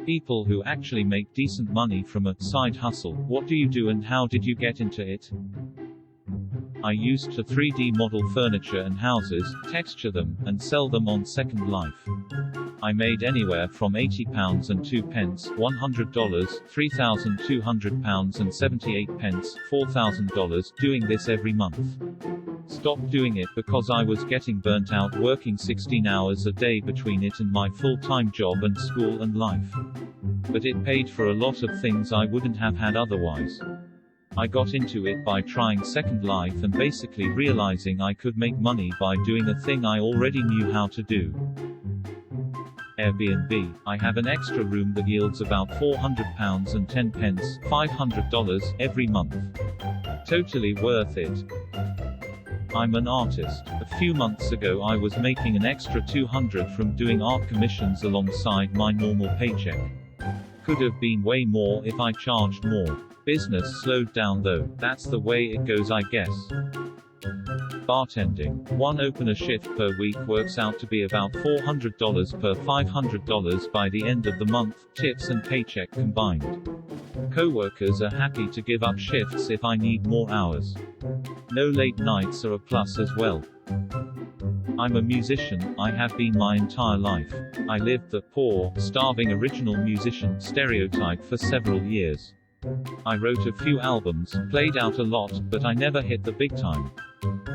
People who actually make decent money from a side hustle. What do you do and how did you get into it? I used to 3D model furniture and houses, texture them, and sell them on Second Life. I made anywhere from £80 and 2 pence, $100, £3,200 and 78 pence, $4,000, doing this every month. Stopped doing it because I was getting burnt out working 16 hours a day between it and my full-time job and school and life. But it paid for a lot of things I wouldn't have had otherwise. I got into it by trying Second Life and basically realizing I could make money by doing a thing I already knew how to do. Airbnb. I have an extra room that yields about £400 and 10 pence, $500, every month. Totally worth it. I'm an artist. A few months ago I was making an extra $200 from doing art commissions alongside my normal paycheck. Could have been way more if I charged more. Business slowed down though. That's the way it goes, I guess. Bartending. One opener shift per week works out to be about $400 per $500 by the end of the month, tips and paycheck combined. Co-workers are happy to give up shifts if I need more hours. No late nights are a plus as well. I'm a musician, I have been my entire life. I lived the poor, starving original musician stereotype for several years. I wrote a few albums, played out a lot, but I never hit the big time.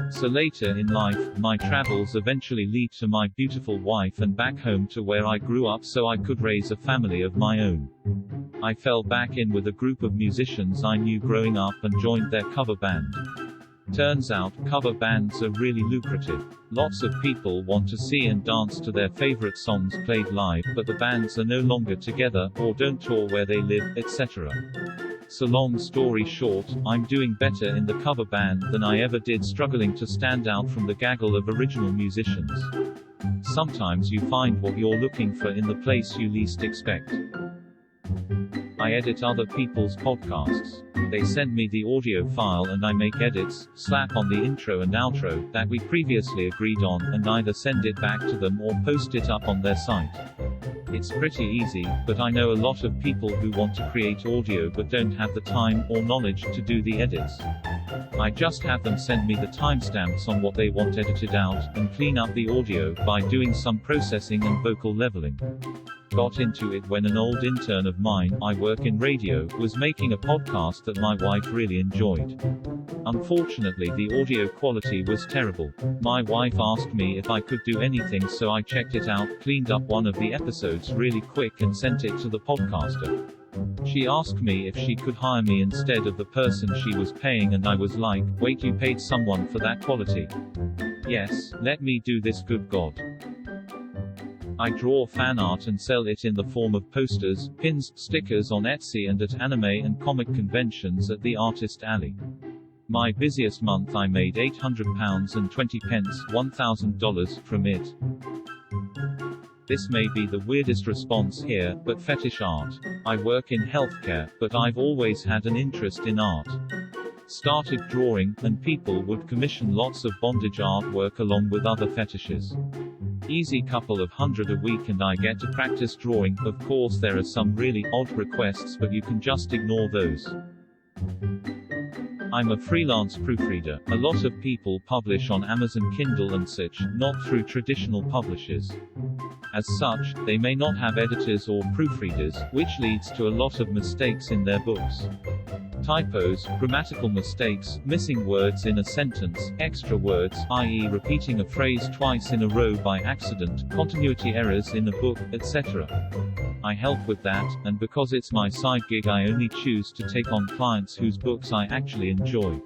So later in life, my travels eventually lead to my beautiful wife and back home to where I grew up so I could raise a family of my own. I fell back in with a group of musicians I knew growing up and joined their cover band. Turns out, cover bands are really lucrative. Lots of people want to see and dance to their favorite songs played live, but the bands are no longer together, or don't tour where they live, etc. So long story short, I'm doing better in the cover band than I ever did struggling to stand out from the gaggle of original musicians. Sometimes you find what you're looking for in the place you least expect. I edit other people's podcasts. They send me the audio file and I make edits, slap on the intro and outro that we previously agreed on, and either send it back to them or post it up on their site. It's pretty easy, but I know a lot of people who want to create audio but don't have the time or knowledge to do the edits. I just have them send me the timestamps on what they want edited out, and clean up the audio by doing some processing and vocal leveling. Got into it when an old intern of mine, I work in radio, was making a podcast that my wife really enjoyed. Unfortunately the audio quality was terrible. My wife asked me if I could do anything, so I checked it out, cleaned up one of the episodes really quick and sent it to the podcaster. She asked me if she could hire me instead of the person she was paying, and I was like, wait, you paid someone for that quality? Yes, let me do this, good God. I draw fan art and sell it in the form of posters, pins, stickers on Etsy and at anime and comic conventions at the Artist Alley. My busiest month I made £800 and 20 pence, $1,000, from it. This may be the weirdest response here, but fetish art. I work in healthcare, but I've always had an interest in art. Started drawing, and people would commission lots of bondage artwork along with other fetishes. Easy couple of $100 a week and I get to practice drawing. Of course there are some really odd requests, but you can just ignore those. I'm a freelance proofreader. A lot of people publish on Amazon Kindle and such, not through traditional publishers. As such, they may not have editors or proofreaders, which leads to a lot of mistakes in their books. Typos, grammatical mistakes, missing words in a sentence, extra words, i.e. repeating a phrase twice in a row by accident, continuity errors in a book, etc. I help with that, and because it's my side gig I only choose to take on clients whose books I actually enjoy.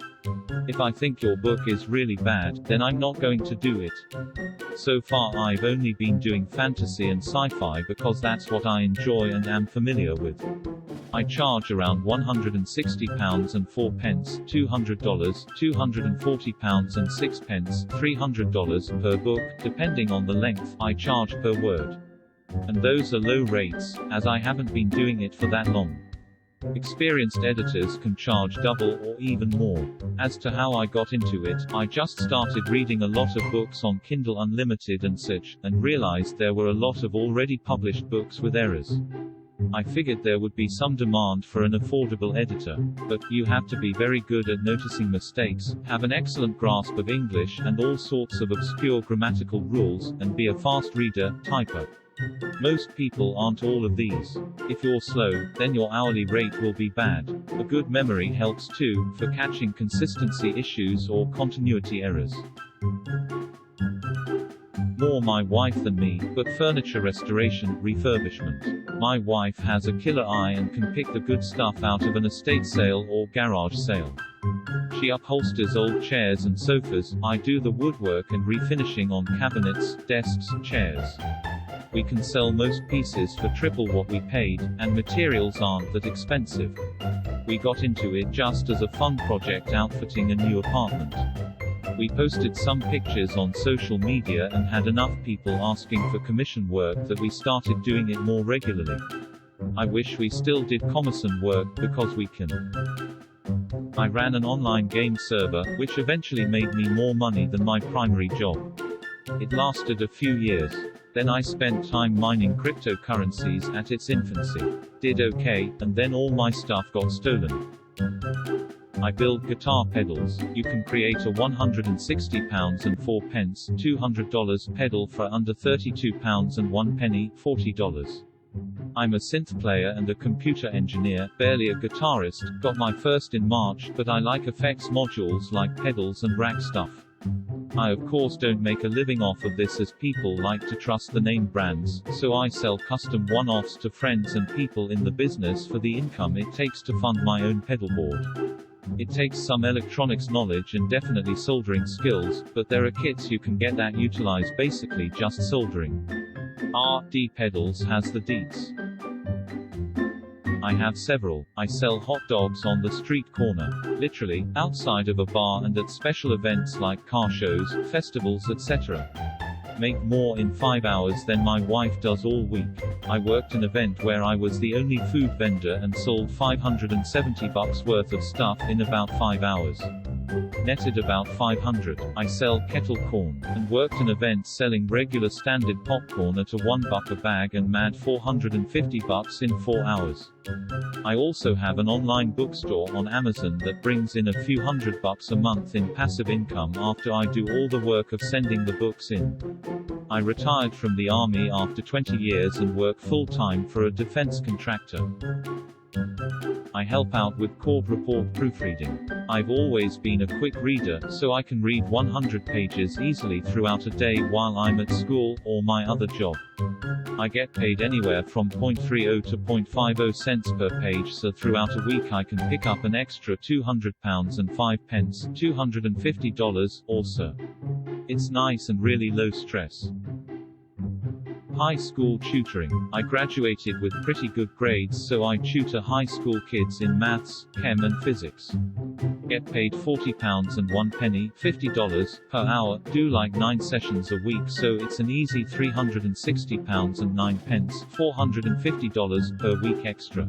If I think your book is really bad, then I'm not going to do it. So far I've only been doing fantasy and sci-fi because that's what I enjoy and am familiar with. I charge around £160 and 4 pence, $200, £240 and 6 pence, $300 per book, depending on the length I charge per word. And those are low rates, as I haven't been doing it for that long. Experienced editors can charge double or even more. As to how I got into it, I just started reading a lot of books on Kindle Unlimited and such, and realized there were a lot of already published books with errors. I figured there would be some demand for an affordable editor. But you have to be very good at noticing mistakes, have an excellent grasp of English and all sorts of obscure grammatical rules, and be a fast reader, typer. Most people aren't all of these. If you're slow, then your hourly rate will be bad. A good memory helps too, for catching consistency issues or continuity errors. More my wife than me, but furniture restoration, refurbishment. My wife has a killer eye and can pick the good stuff out of an estate sale or garage sale. She upholsters old chairs and sofas, I do the woodwork and refinishing on cabinets, desks, chairs. We can sell most pieces for triple what we paid, and materials aren't that expensive. We got into it just as a fun project outfitting a new apartment. We posted some pictures on social media and had enough people asking for commission work that we started doing it more regularly. I wish we still did commission work, because we can. I ran an online game server, which eventually made me more money than my primary job. It lasted a few years. Then I spent time mining cryptocurrencies at its infancy. Did okay, and then all my stuff got stolen. I build guitar pedals. You can create a £160 and 4 pence, $200 pedal for under £32 and 1 penny, $40. I'm a synth player and a computer engineer, barely a guitarist, got my first in March, but I like effects modules like pedals and rack stuff. I of course don't make a living off of this as people like to trust the name brands, so I sell custom one-offs to friends and people in the business for the income it takes to fund my own pedal board. It takes some electronics knowledge and definitely soldering skills, but there are kits you can get that utilize basically just soldering. RD Pedals has the deets. I have several. I sell hot dogs on the street corner. Literally, outside of a bar and at special events like car shows, festivals, etc. Make more in 5 hours than my wife does all week. I worked an event where I was the only food vendor and sold $570 worth of stuff in about 5 hours. Netted about 500. I sell kettle corn, and worked an event selling regular standard popcorn at a $1 a bag and mad $450 in 4 hours. I also have an online bookstore on Amazon that brings in a few $100 a month in passive income after I do all the work of sending the books in. I retired from the army after 20 years and work full-time for a defense contractor. I help out with court report proofreading. I've always been a quick reader, so I can read 100 pages easily throughout a day while I'm at school, or my other job. I get paid anywhere from 0.30 to 0.50 cents per page, so throughout a week I can pick up an extra £200 and 5 pence, $250 or so. It's nice and really low stress. High school tutoring. I graduated with pretty good grades, so I tutor high school kids in maths, chem and physics. Get paid £40 and 1 penny, $50 per hour, do like 9 sessions a week, so it's an easy £360 and 9 pence, $450 per week extra.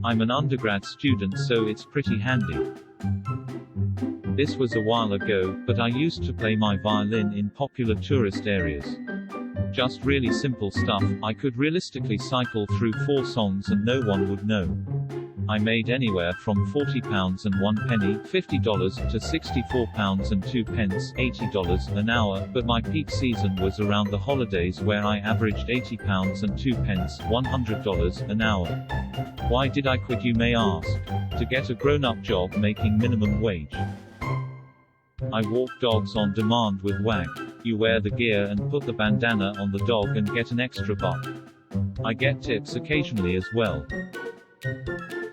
I'm an undergrad student, so it's pretty handy. This was a while ago, but I used to play my violin in popular tourist areas. Just really simple stuff. I could realistically cycle through 4 songs and no one would know. I made anywhere from £40 and 1 penny, $50 to £64 and 2 pence, $80 an hour, but my peak season was around the holidays where I averaged £80 and 2 pence, $100 an hour. Why did I quit, you may ask? To get a grown-up job making minimum wage. I walk dogs on demand with WAG. You wear the gear and put the bandana on the dog and get an extra buck. I get tips occasionally as well.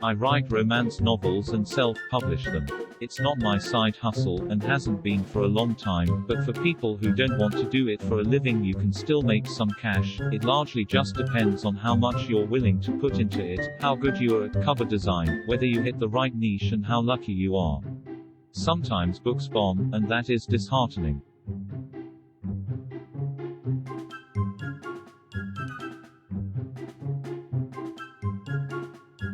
I write romance novels and self-publish them. It's not my side hustle, and hasn't been for a long time, but for people who don't want to do it for a living you can still make some cash. It largely just depends on how much you're willing to put into it, how good you are at cover design, whether you hit the right niche and how lucky you are. Sometimes books bomb, and that is disheartening.